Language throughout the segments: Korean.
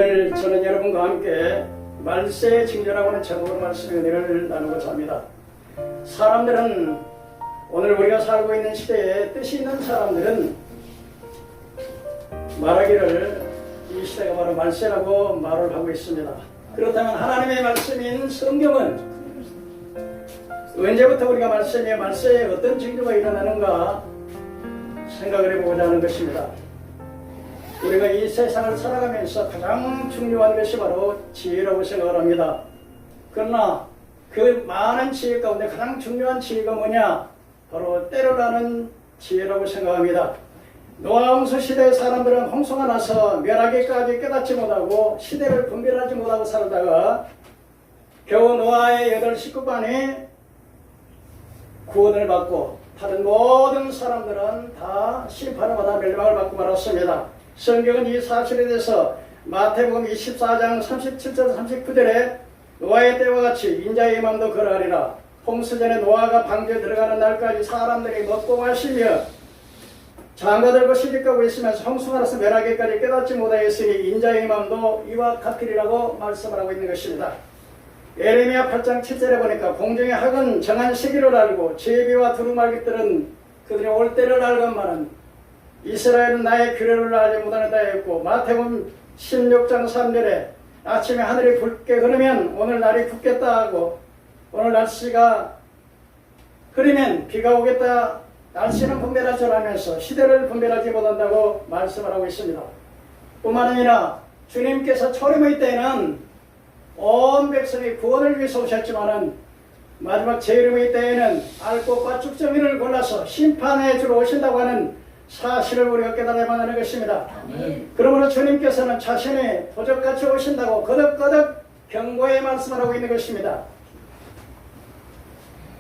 오늘 저는 여러분과 함께 말세의 징조라고 하는 제목으로 말씀의 은혜를 나누고자 합니다. 사람들은 오늘 우리가 살고 있는 시대에 뜻이 있는 사람들은 말하기를 이 시대가 바로 말세라고 말을 하고 있습니다. 그렇다면 하나님의 말씀인 성경은 언제부터 우리가 말세에 어떤 징조가 일어나는가 생각을 해보고자 하는 것입니다. 우리가 이 세상을 살아가면서 가장 중요한 것이 바로 지혜라고 생각을 합니다. 그러나 그 많은 지혜 가운데 가장 중요한 지혜가 뭐냐? 바로 때를 아는 지혜라고 생각합니다. 노아 홍수 시대의 사람들은 홍수가 나서 멸하기까지 깨닫지 못하고 시대를 분별하지 못하고 살다가 겨우 노아의 8 식구만이 구원을 받고 다른 모든 사람들은 다 심판을 받아 멸망을 받고 말았습니다. 성경은 이 사실에 대해서 마태복음 24장 37절 39절에 노아의 때와 같이 인자의 임함도 그러하리라. 홍수 전에 노아가 방주에 들어가는 날까지 사람들이 먹고 마시며 장가들고 시집가고 있으면서 홍수가 나서 멸하기까지 깨닫지 못하였으니 인자의 임함도 이와 같으리라고 말씀을 하고 있는 것입니다. 예레미야 8장 7절에 보니까 공중의 학은 정한 시기를 알고 제비와 두루마기들은 그들이 올 때를 알건만은 이스라엘은 나의 규례를 알지 못하는다 했고, 마태복음 16장 3절에 아침에 하늘이 붉게 흐르면 오늘 날이 붓겠다 하고, 오늘 날씨가 흐리면 비가 오겠다, 날씨는 분별하지 않으면서 시대를 분별하지 못한다고 말씀을 하고 있습니다. 뿐만 아니라 주님께서 초림의 때에는 온 백성이 구원을 위해서 오셨지만은 마지막 재림의 때에는 알곡과 쭉정이를 골라서 심판해 주러 오신다고 하는 사실을 우리가 깨달아야만 하는 것입니다. 그러므로 주님께서는 자신이 도적같이 오신다고 거듭거듭 경고의 말씀을 하고 있는 것입니다.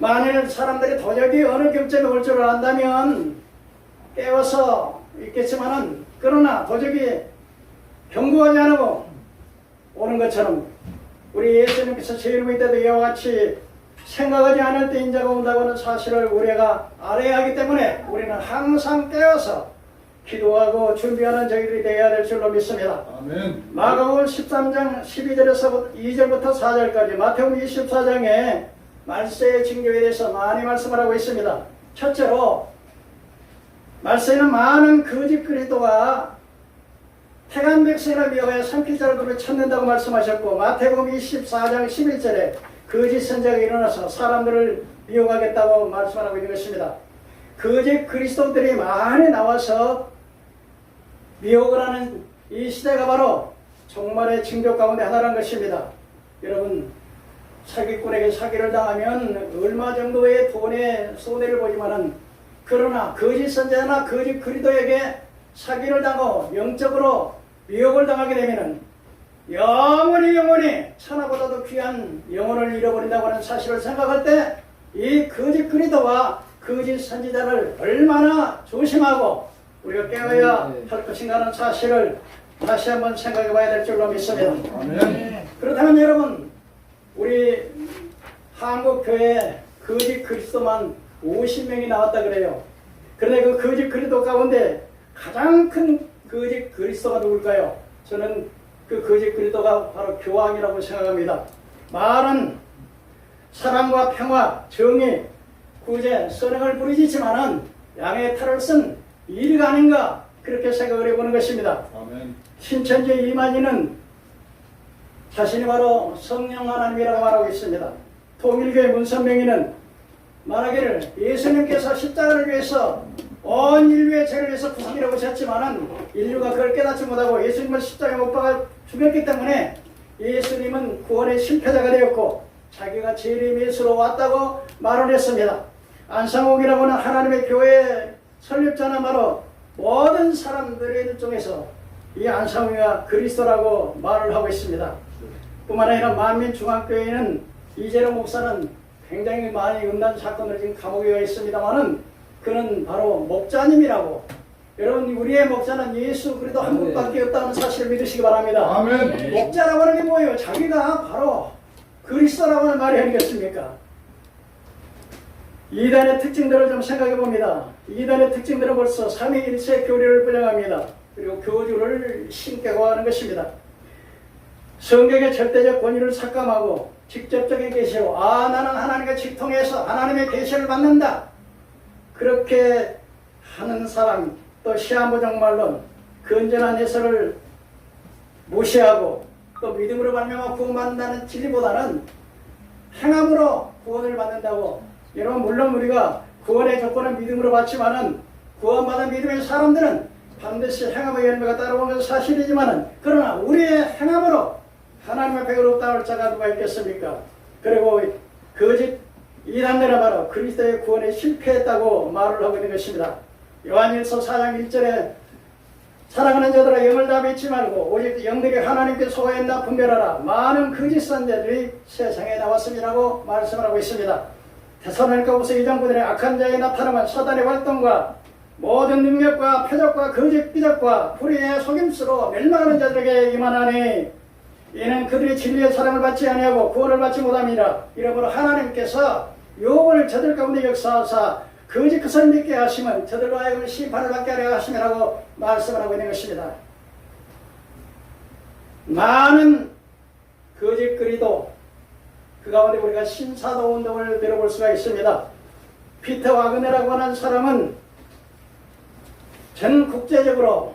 만일 사람들이 도적이 어느 경점에 올 줄 안다면 깨워서 있겠지만은, 그러나 도적이 경고하지 않고 오는 것처럼 우리 예수님께서 재림의 때도 이와 같이 생각하지 않을 때 인자가 온다고 하는 사실을 우리가 알아야 하기 때문에 우리는 항상 깨어서 기도하고 준비하는 저희들이 되어야 될 줄로 믿습니다. 아멘. 마가복음 13장 12절에서 2절부터 4절까지 마태복음 24장에 말세의 징조에 대해서 많이 말씀을 하고 있습니다. 첫째로 말세에는 많은 거짓 그리스도가 태간 백성을 미워해 삼킬 자를 그를 찾는다고 말씀하셨고, 마태복음 24장 11절에 거짓 선자가 일어나서 사람들을 미혹하겠다고 말씀하고 있는 것입니다. 거짓 그리스도들이 많이 나와서 미혹을 하는 이 시대가 바로 종말의 징조 가운데 하나라는 것입니다. 여러분, 사기꾼에게 사기를 당하면 얼마 정도의 돈의 손해를 보지만은, 그러나 거짓 선자나 거짓 그리스도에게 사기를 당하고 영적으로 미혹을 당하게 되면은 영원히 천하보다도 귀한 영혼을 잃어버린다고 하는 사실을 생각할 때 이 거짓 그리스도와 거짓 선지자를 얼마나 조심하고 우리가 깨어야 할 것인가 하는 사실을 다시 한번 생각해 봐야 될 줄로 믿습니다. 그렇다면 여러분, 우리 한국교회에 거짓 그리스도만 50명이 나왔다 그래요. 그런데 그 거짓 그리스도 가운데 가장 큰 거짓 그리스도가 누굴까요? 저는 그 거짓 그리스도가 바로 교황이라고 생각합니다. 말은 사랑과 평화, 정의, 구제, 선행을 부르짖지만은 양의 탈을 쓴 일가 아닌가, 그렇게 생각을 해보는 것입니다. 아멘. 신천지 이만희는 자신이 바로 성령 하나님이라고 말하고 있습니다. 통일교의 문선명이는 말하기를 예수님께서 십자가를 위해서 온 인류의 죄를 위해서 구속이라고 하셨지만은 인류가 그걸 깨닫지 못하고 예수님을 십자가에 못 박아 죽였기 때문에 예수님은 구원의 실패자가 되었고 자기가 재림의 예수로 왔다고 말을 했습니다. 안상홍이라고 하는 하나님의 교회 설립자는 바로 모든 사람들의 중에서 이 안상홍이가 그리스도라고 말을 하고 있습니다. 뿐만 아니라 만민중앙교회는 이재룡 목사는 굉장히 많이 음란 사건을 지금 감옥에 가 있습니다만은 그는 바로 목자님이라고. 여러분, 우리의 목자는 예수 그리스도 한 분밖에 없다는 사실을 믿으시기 바랍니다. 아멘. 목자라고 하는 게 뭐예요? 자기가 바로 그리스도라고 하는 말이 아니겠습니까? 이단의 특징들을 좀 생각해 봅니다. 이단의 특징들은 벌써 삼위일체 교리를 부정합니다. 그리고 교주를 신격화하는 것입니다. 성경의 절대적 권위를 삭감하고 직접적인 계시로 나는 하나님과 직통해서 하나님의 계시를 받는다. 그렇게 하는 사람, 또 시한부정말론 건전한 예서를 무시하고 또 믿음으로 말미암아 구원받는다는 진리보다는 행함으로 구원을 받는다고. 여러분, 물론 우리가 구원의 조건은 믿음으로 받지만은 구원받은 믿음의 사람들은 반드시 행함의 열매가 따라오는 것은 사실이지만은, 그러나 우리의 행함으로 하나님 앞에 의롭다 할 자가 누가 있겠습니까? 그리고 거짓 이단들은 바로 그리스도의 구원에 실패했다고 말을 하고 있는 것입니다. 요한일서 4장 1절에 사랑하는 자들아, 영을 다 믿지 말고 오직 영들이 하나님께 속하였나 분별하라. 많은 거짓 선자들이 세상에 나왔음이라고 말씀을 하고 있습니다. 데살로니가후서 2장 9절에 악한 자에게 나타나면 사단의 활동과 모든 능력과 표적과 거짓 기적과 불의의 속임수로 멸망하는 자들에게 임하나니 이는 그들이 진리의 사랑을 받지 아니하고 구원을 받지 못함이라. 이러므로 하나님께서 욥을 저들 가운데 역사하사 거짓 것을 믿게 하시면 저들로 하여금 심판을 받게 하려 하심이라고 말씀을 하고 있는 것입니다. 많은 거짓거리도 그 가운데 우리가 신사도 운동을 들어볼 수가 있습니다. 피터 와그네라고 하는 사람은 전 국제적으로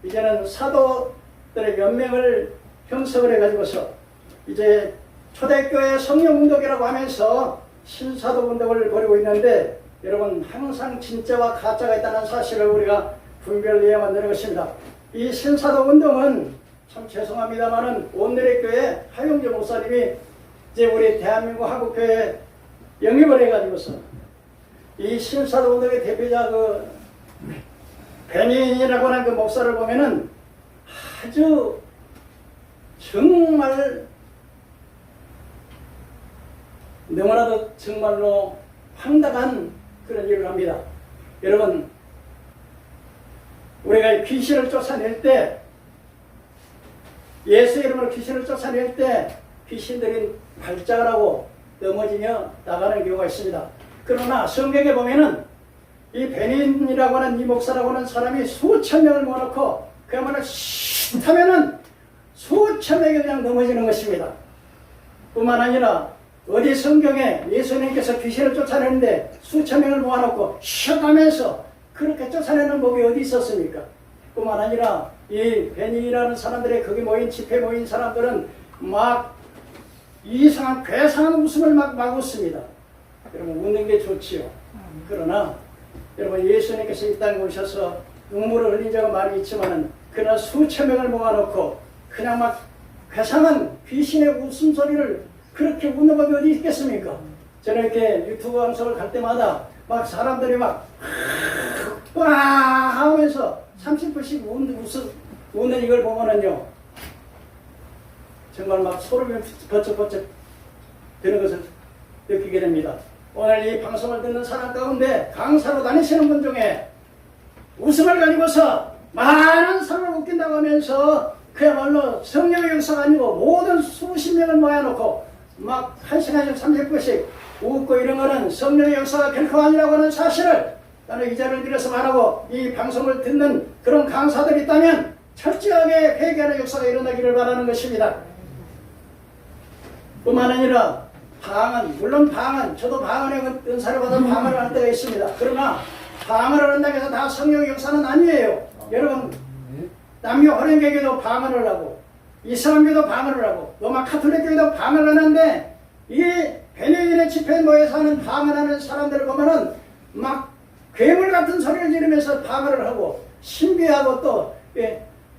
이제는 사도들의 몇 명을 형성을 해가지고서 이제 초대교회 성령운동이라고 하면서 신사도 운동을 벌이고 있는데, 여러분, 항상 진짜와 가짜가 있다는 사실을 우리가 분별해야만 되는 것입니다. 이 신사도 운동은 참 죄송합니다만은 오늘의 교회 하용재 목사님이 이제 우리 대한민국 한국교회 영입을 해가지고서 이 신사도 운동의 대표자 베니인이라고 하는 그 목사를 보면은 아주 정말 너무나도 정말로 황당한 그런 일을 합니다. 여러분, 우리가 귀신을 쫓아낼 때, 예수 이름으로 귀신을 쫓아낼 때 귀신들이 발작을 하고 넘어지며 나가는 경우가 있습니다. 그러나 성경에 보면은 이 베닌이라고 하는 이 목사라고 하는 사람이 수천 명을 모아놓고 그야말로 쉿 하면은 수천 명이 그냥 넘어지는 것입니다. 뿐만 아니라 어디 성경에 예수님께서 귀신을 쫓아내는데 수천 명을 모아놓고 쉿 하면서 그렇게 쫓아내는 법이 어디 있었습니까? 뿐만 아니라 이 베니라는 사람들의 거기 모인 집회 모인 사람들은 막 이상한 괴상한 웃음을 막 웃습니다. 여러분, 웃는 게 좋지요. 그러나 여러분, 예수님께서 이 땅에 오셔서 눈물을 흘린 적은 많이 있지만은 그러나 수천 명을 모아놓고 그냥 막 괴상한 귀신의 웃음소리를 그렇게 웃는 법이 어디 있겠습니까? 저는 이렇게 유튜브 방송을 갈 때마다 막 사람들이 막 와 하면서 30분씩 웃는 이걸 보면은요, 정말 막 소름이 버쩍버쩍 드는 것을 느끼게 됩니다. 오늘 이 방송을 듣는 사람 가운데 강사로 다니시는 분 중에 웃음을 가지고서 많은 사람을 웃긴다고 하면서 그야말로 성령의 역사가 아니고 모든 수십 명을 모아놓고 막 한 시간씩 30분씩 웃고 이런 거는 성령의 역사가 결코 아니라고 하는 사실을 나는 이 자리를 빌어서 말하고, 이 방송을 듣는 그런 강사들이 있다면 철저하게 회개하는 역사가 일어나기를 바라는 것입니다. 뿐만 아니라 방언, 물론 방언, 저도 방언의 은사를 받아 방언을 할 때가 있습니다. 그러나 방언을 한다고 해서 다 성령의 역사는 아니에요. 여러분, 남녀 호랭교회도 방언을 하고 이슬람교도 방언을 하고 로마 카톨릭교회도 방언을 하는데, 이 베네인의 집회 모여서 하는 방언하는 사람들을 보면은 막 괴물 같은 소리를 지르면서 방언을 하고 신비하고 또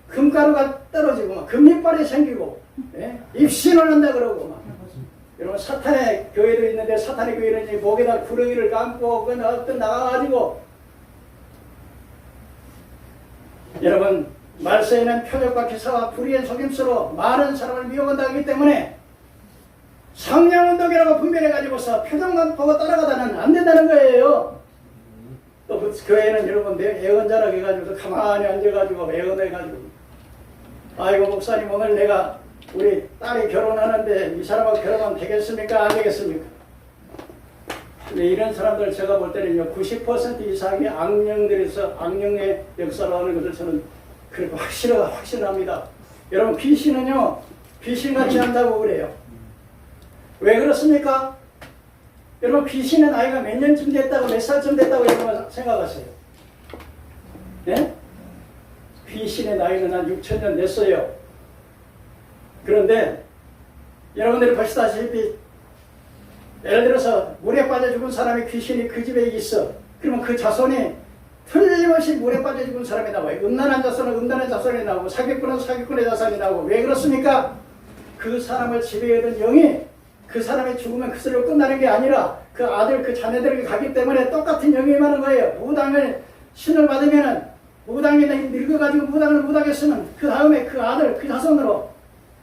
금가루가 떨어지고 막 금리빨이 생기고 입신을 한다 그러고 막. 여러분, 사탄의 교회도 있는데 사탄의 교회는 이제 목에다 구렁이를 감고 어떤 나가가지고, 여러분, 말세에는 표적과 기사와 불의의 속임수로 많은 사람을 미혹한다고 하기 때문에 성령운동이라고 분별해가지고서 표정만 보고 따라가다는 안 된다는 거예요. 또 그 교회는 여러분 애언자라고 해가지고 가만히 앉아가지고 애언해가지고, 아이고 목사님, 오늘 내가 우리 딸이 결혼하는데 이 사람하고 결혼하면 되겠습니까? 안 되겠습니까? 근데 이런 사람들 제가 볼 때는요, 90% 이상이 악령들에서 악령의 역사를 하는 것을 저는 그렇게 확신합니다. 여러분, 귀신은요 귀신같이 한다고 그래요. 왜 그렇습니까? 여러분 귀신의 나이가 몇 년쯤 됐다고 몇 살쯤 됐다고 여러분 생각하세요? 예? 귀신의 나이는 한 6,000년 됐어요. 그런데 여러분들이 보시다시피 예를 들어서 물에 빠져 죽은 사람이 귀신이 그 집에 있어. 그러면 그 자손이 틀림없이 물에 빠져 죽은 사람이 나와요. 음란한 자손은 음란한 자손이 나오고 사기꾼은 사기꾼의 자손이 나오고. 왜 그렇습니까? 그 사람을 지배하던 영이 그 사람이 죽으면 그슬로 끝나는 게 아니라 그 아들 그 자녀들에게 가기 때문에 똑같은 영이 임하는 거예요. 무당을 신을 받으면은 무당이 늙어가지고 무당을 못하겠으면 그 다음에 그 아들 그 자손으로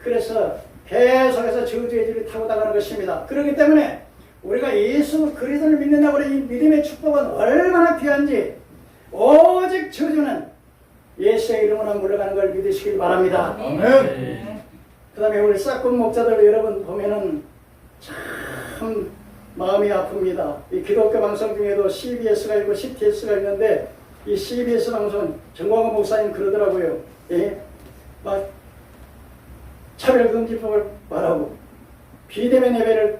그래서 계속해서 저주의 길을 타고 나가는 것입니다. 그렇기 때문에 우리가 예수 그리스도를 믿는다고 하는 이 믿음의 축복은 얼마나 귀한지 오직 저주는 예수의 이름으로 물러가는 걸 믿으시길 바랍니다. 아멘. 그 다음에 우리 싹군 목자들 여러분 보면은 참 마음이 아픕니다. 이 기독교 방송 중에도 CBS가 있고 CTS가 있는데 이 CBS 방송 정광훈 목사님 그러더라고요. 예? 막 차별금지법을 말하고 비대면 예배를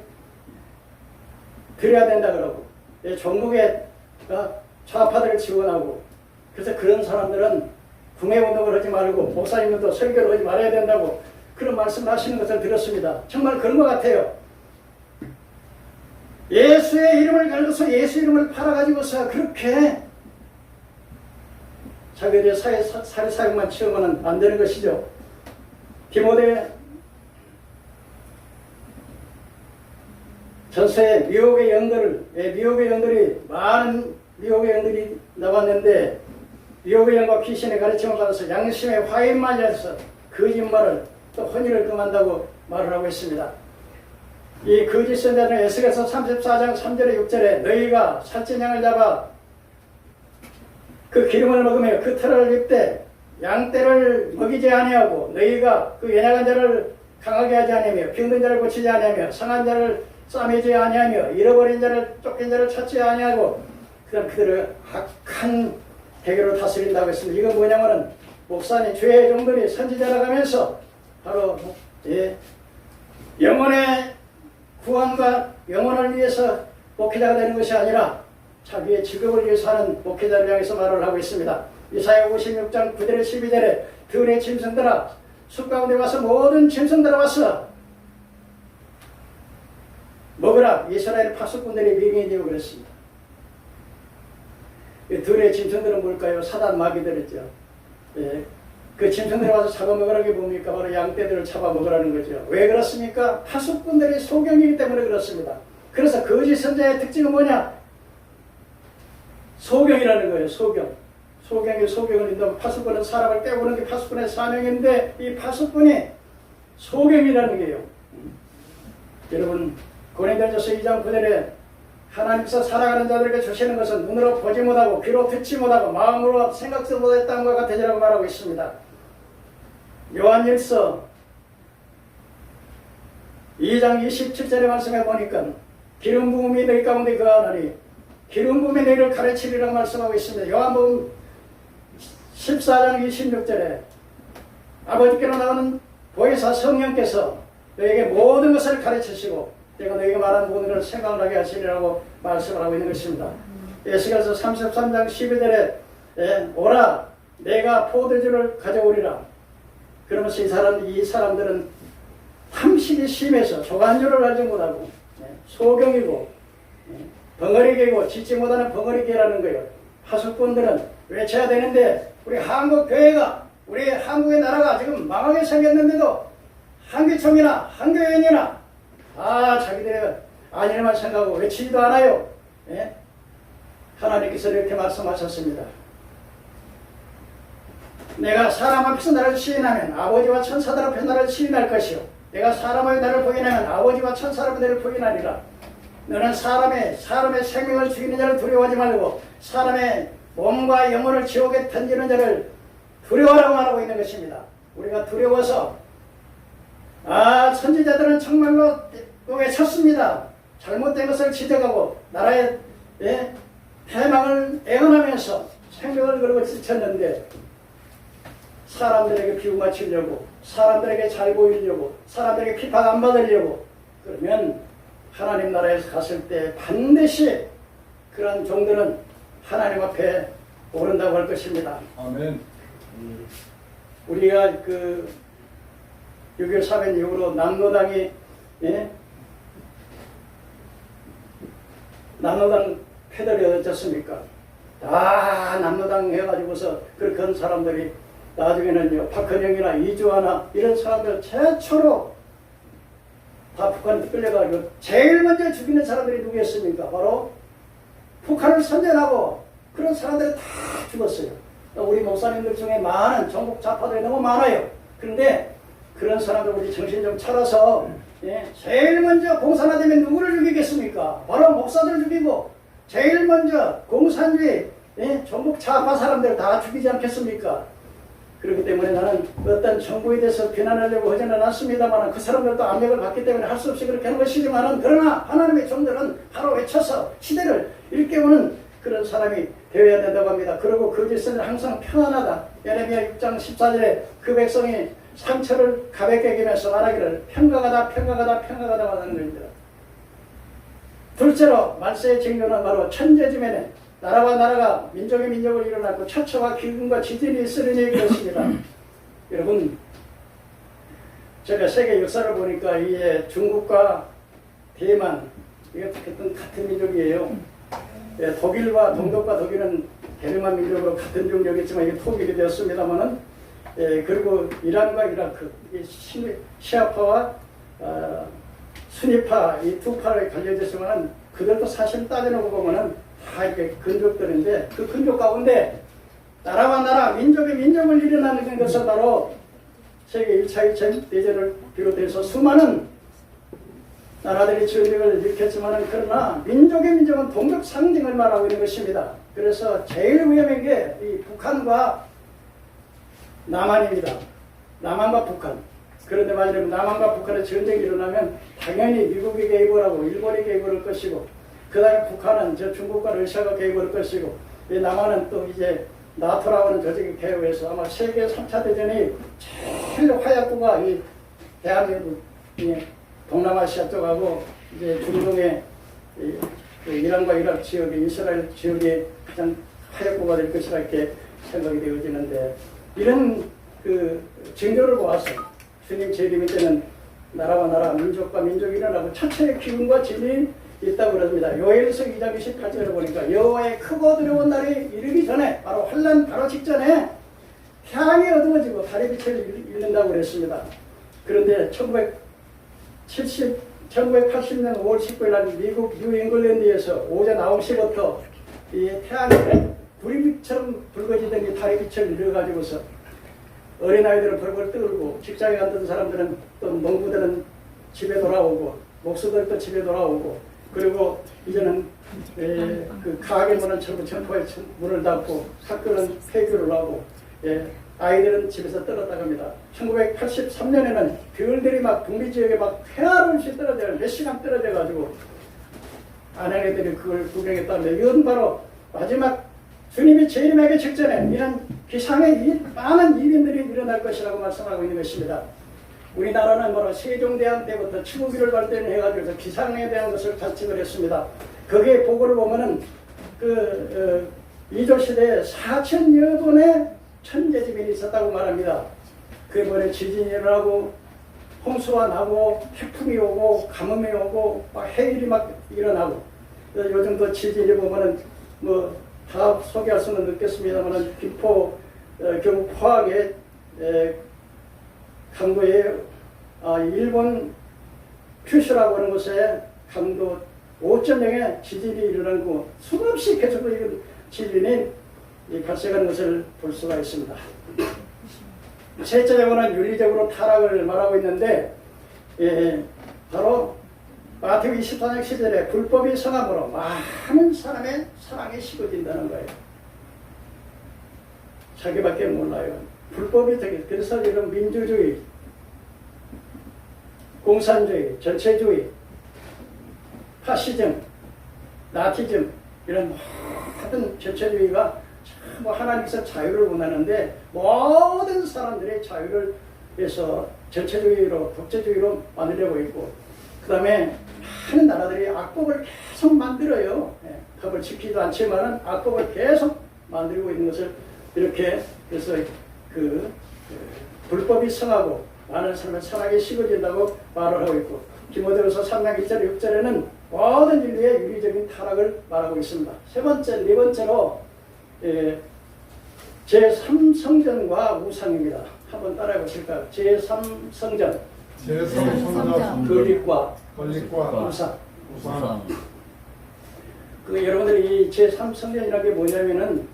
드려야 된다 그러고 예, 종북의 좌파들을 지원하고 그래서 그런 사람들은 구매운동을 하지 말고 목사님들도 설교를 하지 말아야 된다고 그런 말씀을 하시는 것을 들었습니다. 정말 그런 것 같아요. 예수의 이름을 갈고서 예수 이름을 팔아가지고서 그렇게 자기들의 사회사역만 치우면 안 되는 것이죠. 디모데 전서에 미혹의 영들이 많은 미혹의 영들이 나왔는데 미혹의 영과 귀신의 가르침을 받아서 양심의 화인 맞이해서 거짓말을 또 혼인을 금한다고 말을 하고 있습니다. 이 거짓 선자는 에스겔서 34장 3절에 6절에 너희가 살찐 양을 잡아 그 기름을 먹으며 그 털을 입되 양떼를 먹이지 아니하고 너희가 그 연약한 자를 강하게 하지 아니하며 병든 자를 고치지 아니하며 상한 자를 싸매지 아니하며 잃어버린 자를 쫓긴 자를 찾지 아니하고 그다음 그들을 악한 대교로 다스린다고 했습니다. 이건 뭐냐면은 목사님 죄의 종들이 선지자라 가면서 바로 영혼의 구원과 영혼을 위해서 목회자가 되는 것이 아니라 자기의 직업을 위해서 하는 목회자를 향해서 말을 하고 있습니다. 이사야 56장 9절에 12절에 들의 짐승들아 숲 가운데 와서 모든 짐승들아 와서 먹으라. 이스라엘 파수꾼들이 명령이되고 그랬습니다. 이 들의 짐승들은 뭘까요? 사단 마귀들이죠. 예. 그 짐승들이 와서 잡아먹으라는 게 뭡니까? 바로 양떼들을 잡아먹으라는 거죠. 왜 그렇습니까? 파수꾼들이 소경이기 때문에 그렇습니다. 그래서 거짓 선자의 특징은 뭐냐? 소경이라는 거예요. 소경을 인도하면 파수꾼은 사람을 깨우는 게 파수꾼의 사명인데 이 파수꾼이 소경이라는 게요. 여러분 고린도전서 2장 9절에 하나님께서 사랑하는 자들에게 주시는 것은 눈으로 보지 못하고 귀로 듣지 못하고 마음으로 생각도 못했다는 것 같으리라고 말하고 있습니다. 요한일서 2장 27절의 말씀에 보니까 기름 부음이 너희 가운데 거하나니 기름 부음이 너희를 가르치리라고 말씀하고 있습니다. 요한복음 14장 26절에 아버지께로 나오는 보혜사 성령께서 너에게 모든 것을 가르치시고 내가 너에게 말한 모든 것을 생각을 하게 하시리라고 말씀을 하고 있는 것입니다. 에스겔서 33장 12절에 오라 내가 포도주를 가져오리라. 그러면서 이 사람들은 탐식이 심해서 조간주를 알지 못하고 소경이고 벙어리개고 짓지 못하는 벙어리개라는 거예요. 파수꾼들은 외쳐야 되는데 우리 한국 교회가 우리 한국의 나라가 지금 망하게 생겼는데도 한교총이나 한교연이나 자기들의 안일만 생각하고 외치지도 않아요. 예? 하나님께서 이렇게 말씀하셨습니다. 내가 사람 앞에서 나를 시인하면 아버지와 천사들 앞에서 나를 시인할 것이요 내가 사람의 나를 부인하면 아버지와 천사를 나를 부인하리라. 너는 사람의 생명을 죽이는 자를 두려워하지 말고 사람의 몸과 영혼을 지옥에 던지는 자를 두려워하라고 말하고 있는 것입니다. 우리가 두려워서 선지자들은 정말로 외쳤습니다. 잘못된 것을 지적하고 나라의 패망을 애원하면서 생명을 걸고 지쳤는데 사람들에게 비유 맞추려고, 사람들에게 잘 보이려고, 사람들에게 핍박 안 받으려고, 그러면 하나님 나라에서 갔을 때 반드시 그런 종들은 하나님 앞에 오른다고 할 것입니다. 아멘. 우리가 그 6.25 사변 이후로 남로당이, 예? 남로당 패들이 어쩌습니까? 다 남로당 해가지고서 그런 사람들이 나중에는요, 박헌영이나 이주하나 이런 사람들 최초로 다 북한에 끌려가지고 제일 먼저 죽이는 사람들이 누구였습니까? 바로 북한을 선전하고 그런 사람들이 다 죽었어요. 우리 목사님들 중에 많은 전국 좌파들이 너무 많아요. 그런데 그런 사람들 우리 정신 좀 차려서, 예, 제일 먼저 공산화 되면 누구를 죽이겠습니까? 바로 목사들 죽이고 제일 먼저 공산주의, 예, 전국 좌파 사람들 다 죽이지 않겠습니까? 그렇기 때문에 나는 어떤 정부에 대해서 비난하려고 하지는 않습니다만 그 사람들도 압력을 받기 때문에 할 수 없이 그렇게 하는 것이지만, 그러나 하나님의 종들은 바로 외쳐서 시대를 일깨우는 그런 사람이 되어야 된다고 합니다. 그리고 그 짓은 항상 평안하다. 예레미야 6장 14절에 그 백성이 상처를 가볍게 여기면서 말하기를 평강하다 평강하다 평강하다 하는 겁니다. 둘째로 말세의 징조는 바로 천재지면에 나라와 나라가 민족이 민족을 일어나고 처처와 기근과 지진이 있으리니 그렇습니다. 여러분, 제가 세계 역사를 보니까 이게 중국과 대만, 이게 같은 민족이에요. 예, 독일과 동독과 독일은 게르만 민족으로 같은 종족이지만 이게 통일이 되었습니다만은, 예, 그리고 이란과 이라크, 시아파와 순위파 이 두 파를 갈려졌지만은 그들도 사실 따져놓고 보면은 다 이렇게 근족들인데, 그 근족 가운데 나라와 나라, 민족이 민족을 일어나는 것은 바로 세계 1차 2차 대전을 비롯해서 수많은 나라들이 전쟁을 일으켰지만, 그러나 민족의 민족은 동족 상징을 말하고 있는 것입니다. 그래서 제일 위험한 게 이 북한과 남한입니다. 남한과 북한. 그런데 말하자면 남한과 북한의 전쟁이 일어나면 당연히 미국이 개입을 하고 일본이 개입을 할 것이고, 그 다음에 북한은 저 중국과 러시아가 개입을 할 것이고, 이 남한은 또 이제 나토라고 하는 조직이 개입해서 아마 세계 3차 대전이 제일 화약구가 이 대한민국, 동남아시아 쪽하고 이제 중동의 이란과 이라크 지역의 이스라엘 지역이 가장 화약구가 될 것이라 이렇게 생각이 되어지는데, 이런 그 징조를 보아서 주님 재림의 때는 나라와 나라, 민족과 민족이 일어나고 천체의 기운과 진이 있다고 그럽니다. 요엘서 2장 28절에 보니까 여호와의 크고 두려운 날이 이르기 전에, 바로 환난 바로 직전에 태양이 어두워지고 달의 빛을 잃는다고 그랬습니다. 그런데 1980년 5월 19일 날 미국 뉴잉글랜드에서 오전 9시부터 이 태양이 불빛처럼 붉어지던 이 달의 빛을 잃어가지고서 어린아이들은 벌벌 떨고, 직장에 갔던 사람들은 또 농부들은 집에 돌아오고, 목수들도 집에 돌아오고, 그리고 이제는 그 가게 문은 전부 점포에 문을 닫고 학교는 폐교를 하고, 아이들은 집에서 떨어졌다 갑니다. 1983년에는 별들이 막 북미 지역에 막 헤아름씩 떨어져요. 몇 시간 떨어져 가지고 아내들이 그걸 구경했다는데, 이건 바로 마지막 주님이 재림하기 직전에 이런 기상의 많은 이변들이 일어날 것이라고 말씀하고 있는 것입니다. 우리나라는 바로 세종대왕 때부터 추구기를 발전해가지고 기상에 대한 것을 자칭을 했습니다. 거기에 보고를 보면은 이조시대에 4천여 번의 천재지변이 있었다고 말합니다. 그에 뭐래 지진이 일어나고 홍수가 나고 태풍이 오고 가뭄이 오고 막 해일이 막 일어나고, 요즘도 지진이 보면은 뭐 다 소개할 수는 없겠습니다만은 김포 경북 포항의 강도에 일본 큐슈라고 하는 곳에 강도 5.0의 지진이 일어나고 수없이 계속 이런 지진이 발생하는 것을 볼 수가 있습니다. 셋째적으로는 윤리적으로 타락을 말하고 있는데, 바로 마태복음 24장 10절에 불법이 성함으로 많은 사람의 사랑이 식어진다는 거예요. 자기밖에 몰라요. 불법이 되게, 그래서 이런 민주주의, 공산주의, 전체주의, 파시즘, 나치즘, 이런 모든 전체주의가 뭐 하나님께서 자유를 원하는데 모든 사람들의 자유를 위해서 전체주의로 독재주의로 만들려고 있고, 그 다음에 많은 나라들이 악법을 계속 만들어요. 법을 지키지도 않지만은 악법을 계속 만들고 있는 것을 이렇게, 그래서 그 불법이 성하고 많은 사람을 선하게 씌워진다고 말을 하고 있고, 디모데후서 3장 1절 6절에는 모든 인류의 윤리적인 타락을 말하고 있습니다. 네 번째로 제3성전과 우상입니다. 한번 따라해 보실까요? 제3성전, 건립과 우상. 여러분들이 이 제3성전이라는 게 뭐냐면은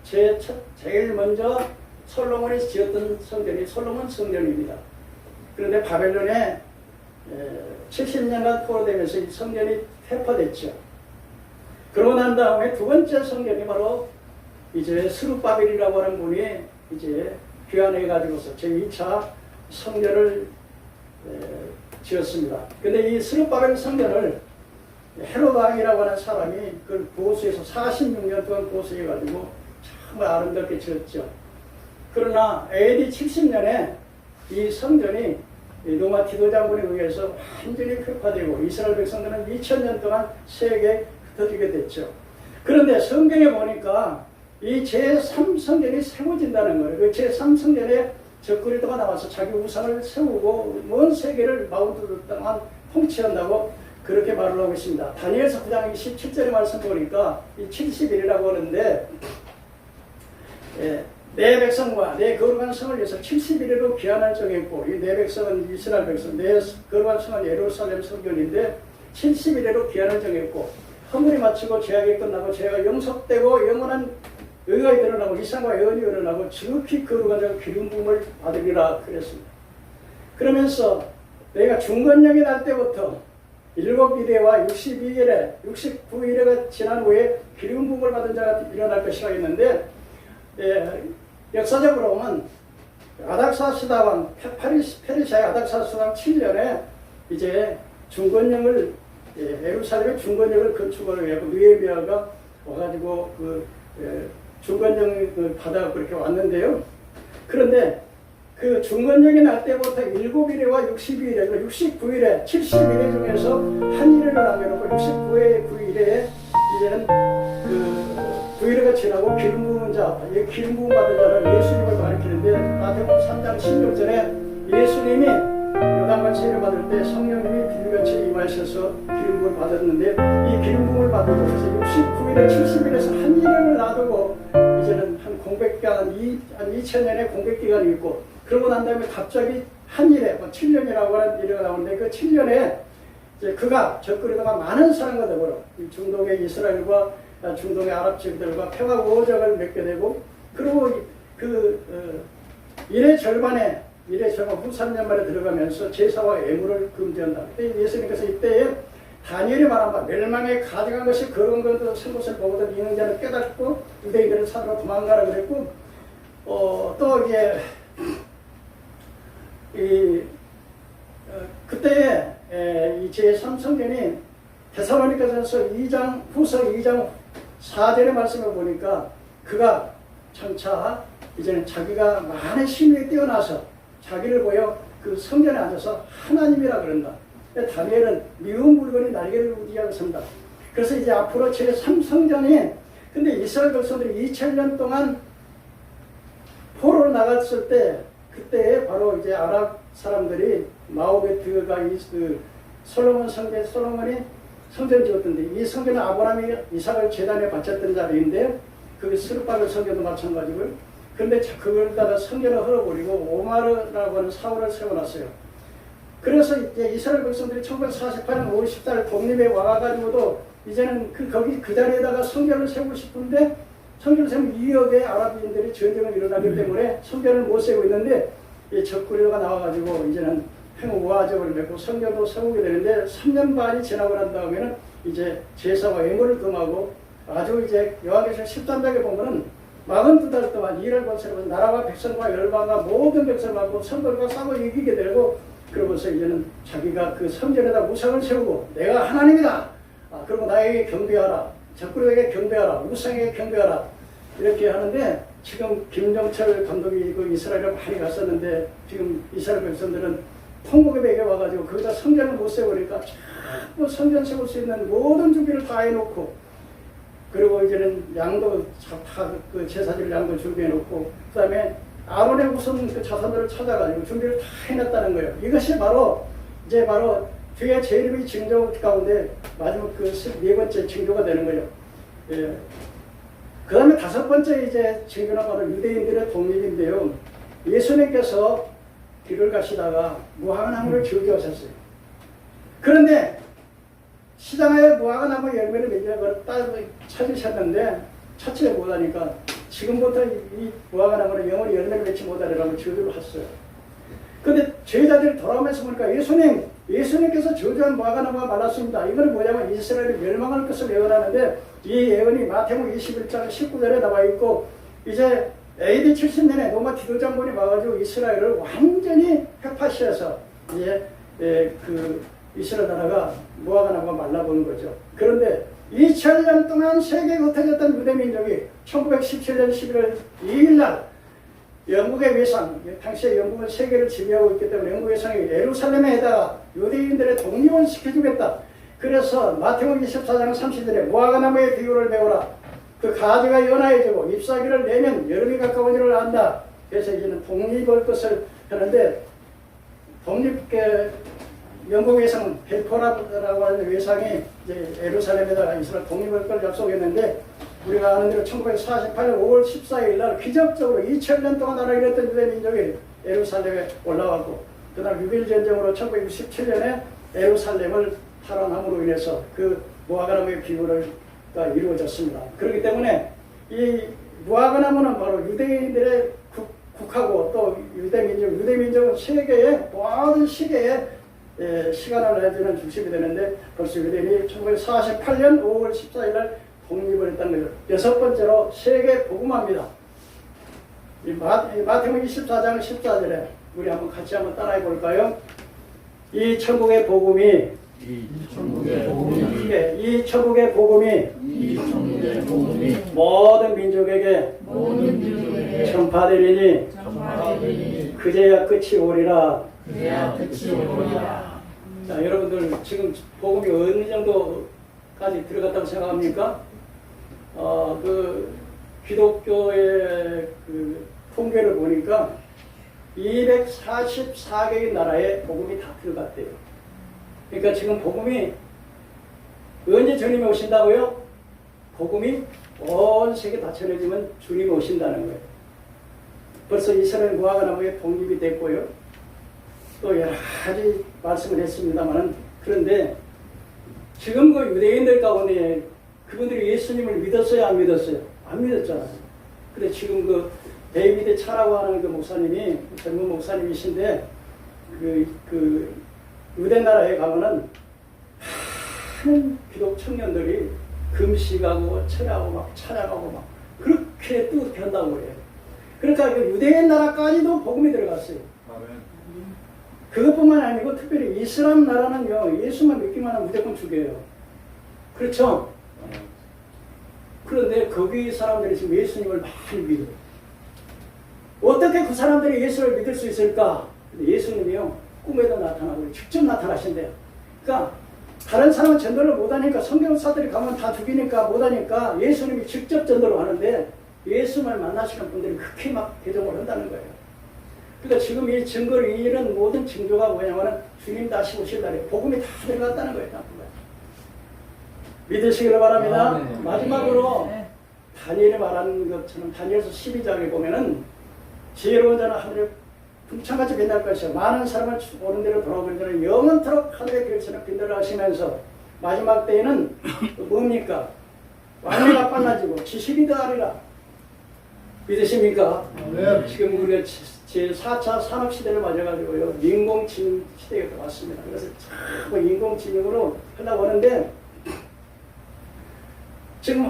제일 먼저 솔로몬이 지었던 성전이 솔로몬 성전입니다. 그런데 바벨론에 70년간 포로되면서 이 성전이 폐파됐죠. 그러고 난 다음에 두 번째 성전이 바로 이제 스룹바벨이라고 하는 분이 이제 귀환해 가지고서 제2차 성전을 지었습니다. 근데 이 스룹바벨 성전을 헤롯 왕이라고 하는 사람이 그걸 보수해서 46년 동안 보수해 가지고 정말 아름답게 지었죠. 그러나 AD 70년에 이 성전이 로마 디도 장군에 의해서 완전히 폐파되고 이스라엘 백성들은 2000년 동안 세계에 흩어지게 됐죠. 그런데 성경에 보니까 이 제3성전이 세워진다는 거예요. 그 제3성전에 적그리스도가 나와서 자기 우상을 세우고 먼 세계를 42주 동안 통치한다고 그렇게 말을 하고 있습니다. 다니엘서 9장 27절의 말씀 보니까 이 70일이라고 하는데, 내 백성과 내 거룩한 성을 위해서 70일으로 귀환을 정했고, 이 내 백성은 이스라엘 백성, 내 거룩한 성은 예루살렘 성전인데 70일으로 귀환을 정했고, 허물이 마치고 죄악이 끝나고 죄가 용서되고 영원한 의가 드러나고 이상과 예언이 일어나고 지극히 거룩한 자가 기름 부음을 받으리라 그랬습니다. 그러면서 내가 중건령이 날 때부터 7일에와 62일에 69일에가 지난 후에 기름 부음을 받은 자가 일어날 것이라 했는데, 역사적으로 보면 아닥사스다 왕 페르시아의 아닥사스다 왕 7년에 이제 중건령을 예루살렘의 중건령을 건축을 해고 느헤미야가 와가지고 그 중건령을 받아 그렇게 왔는데요. 그런데 그 중건령이 날 때부터 7일에와 62일에 69일에 70일 중에서 한 일을 남겨놓고 69회 9일에 이제는 그 9일가 지나고 기름 부은 자, 기름 부음 받은 자는 예수님을 가리키는데, 마태복음 3장 16절에 예수님이 요단강 세례 받을 때 성령님이 비둘기같이 임하셔서 기름 부음을 받았는데, 이 기름 부음을 받은 것에서 69일에 70일에서 한 일을 놔두고 이제는 한 공백기간, 한 2000년의 공백기간이 있고, 그러고 난 다음에 갑자기 한 일에 7년이라고 하는 일이 나오는데, 그 7년에 이제 그가 적그리스도가 많은 사람과 더불어 중동의 이스라엘과 중동의 아랍 지역들과 평화 우호적을 맺게 되고, 그리고 일의 절반에 후 3년 만에 들어가면서 제사와 예물을 금지한다. 그때 예수님께서 이때에 다니엘이 말한 바 멸망에 가져간 것이 그런 것도 쓴 것을 보고도 이는 자는 깨닫고 유대인들을 사들어 도망가라 그랬고, 또 이게 그때에 이 제3성전이 데살로니가전서 2장 후서 2장 4절의 말씀을 보니까 그가 점차 이제는 자기가 많은 힘이 뛰어나서 자기를 보여 그 성전에 앉아서 하나님이라 그런다. 다니엘은 미운 물건이 날개를 우지하고 선다. 그래서 이제 앞으로 제3성전이, 근데 이스라엘 백성들이 2000년 동안 포로로 나갔을 때, 그때 바로 이제 아랍 사람들이 마호메트가 솔로몬 성전, 솔로몬이 성전 지었던데, 이 성전은 아브라함이 이삭을 제단에 바쳤던 자리인데, 그 스룹바벨 성전도 마찬가지고요. 그런데 그걸다가 성전을 헐어버리고 오마르라고 하는 사울을 세워놨어요. 그래서 이제 이스라엘 백성들이 1948년 5월 14일 독립에 와가지고도 이제는 거기 그 자리에다가 성전을 세우고 싶은데, 성전을 세우면 2억의 아랍인들이 전쟁을 일어나기 때문에 성전을 못 세우고 있는데, 이 적그리스도가 나와가지고 이제는 행우와적을 맺고 성전도 세우게 되는데, 3년 반이 지나고 난 다음에는 이제 제사와 예물을 금하고, 아주 이제 요한계시록 13장에 보면은 42달 동안 일을 건설하면서 나라와 백성과 열방과 모든 백성을 갖고 성들과 싸워 이기게 되고, 그러면서 이제는 자기가 그 성전에다 우상을 세우고 내가 하나님이다. 그리고 나에게 경배하라. 적그리스도에게 경배하라. 우상에게 경배하라. 이렇게 하는데 지금 김정철 감독이 그 이스라엘에 많이 갔었는데 지금 이스라엘 백성들은 통곡의 벽에 와가지고 거기다 성전을 못 세우니까 자꾸 성전 세울 수 있는 모든 준비를 다 해놓고 그리고 이제는 양도 다 그 제사질 양도 준비해놓고 그다음에 아론의 후손 그 자손들을 찾아가지고 준비를 다 해놨다는 거예요. 이것이 바로 이제 바로 뒤에 제1의 징조 가운데 마지막 그 네 번째 징조가 되는 거예요. 예. 그 다음에 다섯 번째 이제 징조는 바로 유대인들의 독립인데요. 예수님께서 길을 가시다가 무화과나무를 지어주셨어요. 그런데 시장에 무화과나무 열매를 맺으려고 찾으셨는데 찾지 못하니까 지금부터 이 무화과나무는 영원히 열매를 맺지 못하리라고 저주를 했어요. 그런데 제자들이 돌아오면서 보니까 예수님께서 저주한 무화과나무가 말랐습니다. 이거는 뭐냐면 이스라엘이 멸망할 것을 예언하는데 이 예언이 마태복음 21장 19절에 나와 있고 이제 AD 70년에 로마 디도 장군이 와가지고 이스라엘을 완전히 회파시해서 이제 그 이스라엘 나라가 무화과나무가 말라보는 거죠. 그런데 2000년 동안 세계에 흩어졌던 유대민족이 1917년 11월 2일날 영국의 외상, 당시에 영국은 세계를 지배하고 있기 때문에 영국 외상이 예루살렘에다가 유대인들의 독립을 시켜주겠다. 그래서 마태복음 24장 30절에 무화과나무의 비유를 배우라. 그 가지가 연하해지고 잎사귀를 내면 여름이 가까운 줄을 안다. 그래서 이제는 독립할 것을 하는데 영국 외상 벨포라고 하는 외상이 이제 예루살렘에다가 이스라엘 독립할 걸 약속했는데 우리가 아는 대로 1948년 5월 14일 날 기적적으로 2000년 동안 나라 이뤘던 유대민족이 예루살렘에 올라왔고 그다음 6.1전쟁으로 1967년에 예루살렘을 탈환함으로 인해서 그 무화과나무의 비유가 이루어졌습니다. 그렇기 때문에 이 무화과나무는 바로 유대인들의 국하고 또 유대민족은 세계의 모든 시계에 시간을 내주는 중심이 되는데 벌써 유대인이 1948년 5월 14일 날 독립을 했다는 거죠. 여섯 번째로 세계 복음화입니다. 이 마태복음 24장 14절에 우리 한번 같이 한번 따라해 볼까요? 이 천국의 복음이 모든 민족에게 전파되리니 그제야 끝이 오리라. 자, 여러분들 지금 복음이 어느 정도까지 들어갔다고 생각합니까? 그 기독교의 그 통계를 보니까 244개의 나라에 복음이 다 들어갔대요. 그러니까 지금 복음이 언제 주님이 오신다고요? 복음이 온 세계 다 전해지면 주님이 오신다는 거예요. 벌써 이스라엘 무화과나무의 독립이 됐고요. 또 여러 가지 말씀을 했습니다만 그런데 지금 그 유대인들 가운데 그분들이 예수님을 믿었어요? 안 믿었어요? 안 믿었잖아요. 근데 지금 그 데이비드 차라고 하는 그 목사님이 젊은 목사님이신데 그 유대 나라에 가면은 많은 기독 청년들이 금식하고 철야하고 막 찬양하고 막 그렇게 뜨겁게 한다고 해요. 그러니까 그 유대인 나라까지도 복음이 들어갔어요. 그것뿐만 아니고 특별히 이슬람 나라는요 예수만 믿기만 하면 무조건 죽여요. 그렇죠? 그런데 거기 사람들이 지금 예수님을 많이 믿어요. 어떻게 그 사람들이 예수를 믿을 수 있을까? 근데 예수님이요 꿈에도 나타나고 직접 나타나신대요. 그러니까 다른 사람은 전도를 못하니까 선교사들이 가면 다 죽이니까 못하니까 예수님이 직접 전도를 하는데 예수님을 만나시는 분들이 그렇게 막 대동을 한다는 거예요. 그러니까 지금 이 증거를 잃은 모든 징조가 뭐냐면 주님 다시 오실 날에 복음이 다 들어갔다는 거예요. 믿으시기를 바랍니다. 네. 마지막으로 다니엘이 말하는 것처럼 다니엘서 12장에 보면은 지혜로운 자는 하늘에 풍창같이 빛날 것이요 많은 사람을 오는 대로 돌아오는 자는 영원토록 하늘의 별처럼 빛나라 하시면서 마지막 때에는 뭡니까? 완미가 빨라지고 지식이 더하리라. 믿으십니까? 네. 지금 우리가 제4차 산업시대를 맞아가지고요 인공지능 시대가 왔습니다. 그래서 자꾸 인공지능으로 하려고 하는데 지금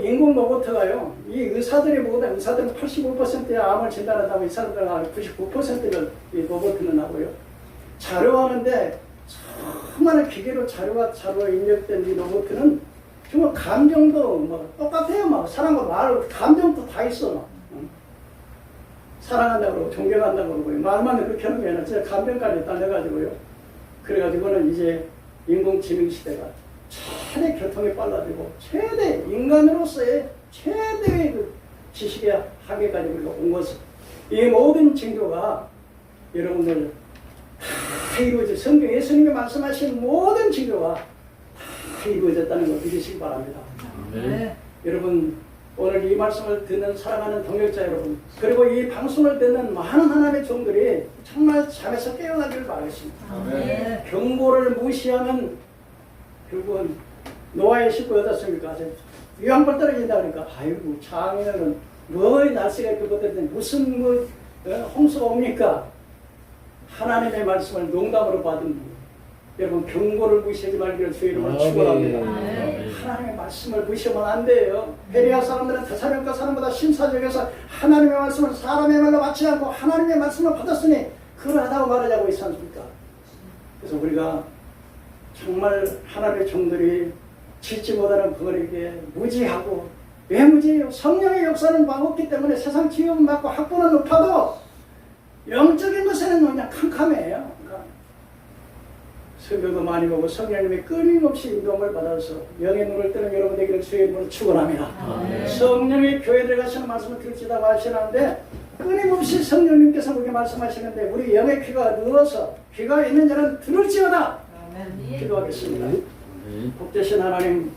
인공 로봇가요, 이 의사들이 보다 의사들은 85%의 암을 진단한다면 이 사람들은 99%를 이 로봇은 하고요. 자료하는데 수많은 기계로 자료가 입력된 이 로봇은 정말 감정도 뭐 똑같아요. 막 사랑과 말, 감정도 다 있어. 막. 응? 사랑한다고 그러고 존경한다고 그러고 말만 그렇게 하는 게 아니라 진짜 감정까지 딸려가지고요. 그래가지고는 이제 인공지능 시대가 최대 교통이 빨라지고 최대 인간으로서의 최대의 그 지식의 한계까지 우리가 온 것은 이 모든 징조가 여러분들 다 이루어져 성경 예수님이 말씀하신 모든 징조가 다 이루어졌다는 걸 믿으시기 바랍니다. 네. 여러분 오늘 이 말씀을 듣는 사랑하는 동역자 여러분 그리고 이 방송을 듣는 많은 하나님의 종들이 정말 잠에서 깨어나기를 바라겠습니다. 네. 경고를 무시하면 결국은 노아의 식구 어떻습니까? 유황불 떨어진다 그러니까 아이고 장인어른 뭐 날씨가 이렇게 버텼더니 무슨 뭐 홍수가 옵니까? 하나님의 말씀을 농담으로 받은 분 여러분 경고를 무시하지 말기를 주의 이름으로 축원합니다. 하나님의 말씀을 무시하면 안 돼요. 베레아 사람들은 데살로니가 사람보다 신사적에서 하나님의 말씀을 사람의 말로 맞지 않고 하나님의 말씀을 받았으니 그러하다고 말하자고 있지 않습니까? 그래서 우리가 정말 하나님의 종들이 짓지 못하는 벙어리에게 무지하고 왜 무지해요? 성령의 역사는 없기 때문에 세상 지음은 맞고 학부는 높아도 영적인 것에는 그냥 캄캄해요. 그러니까 설교도 많이 보고 성령님의 끊임없이 인도함을 받아서 영의 눈을 뜨는 여러분 되기를 주의 이름으로 축원합니다. 성령의 교회에 들어가시는 말씀을 들지다고 하시는데 끊임없이 성령님께서 그렇게 말씀하시는데 우리 영의 귀가 누워서 귀가 있는 자는 들을지어다. 기도하겠습니다. 복되신 하나님